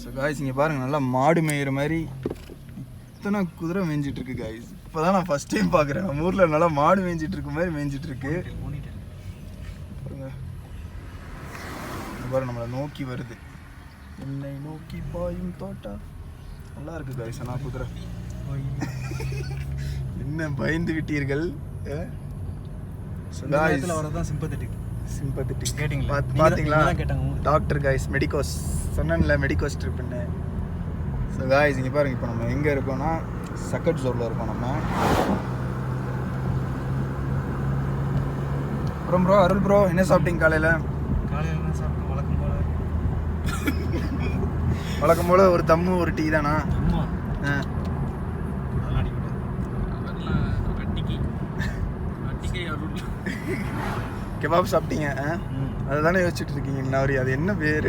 So guys இங்கே பாருங்கள், நல்லா மாடு மேயிற மாதிரி இத்தனை குதிரை மேய்ஞ்சிட்டு இருக்கு காய்ஸ். இப்போ தான் நான் ஃபஸ்ட் டைம் பார்க்குறேன். நம்ம ஊரில் நல்லா மாடு மேய்ஞ்சிட்டு இருக்க மாதிரி மேய்ஞ்சிட்டு இருக்கு. பாருங்க பாருங்க, நம்மளை நோக்கி வருது. என்னை நோக்கி பாயும் தோட்டா. நல்லா இருக்கு காய்ஸ். ஆனால் குதிரை என்ன பயந்து விட்டீர்கள்? பார்த்தீங்களா டாக்டர் காய்ஸ், மெடிக்கோஸ் சொன்னேன்ல, மெடிக்கோஸ் ட்ரிப்புன்னு. ஸோ காய்ஸ் இங்கே பாருங்க, இப்போ நம்ம எங்கே இருக்கோம்னா சக்கட் ஜோரில் இருக்கோம் நம்ம. அப்புறம் ப்ரோ அருள் ப்ரோ என்ன சாப்பிட்டீங்க காலையில்? வழக்கம் போல் ஒரு தம்மு ஒரு டீ தானா? கெபாப் சாப்பிட்டீங்க? அதை தானே யோசிச்சுட்டு இருக்கீங்க. அது என்ன பேர்?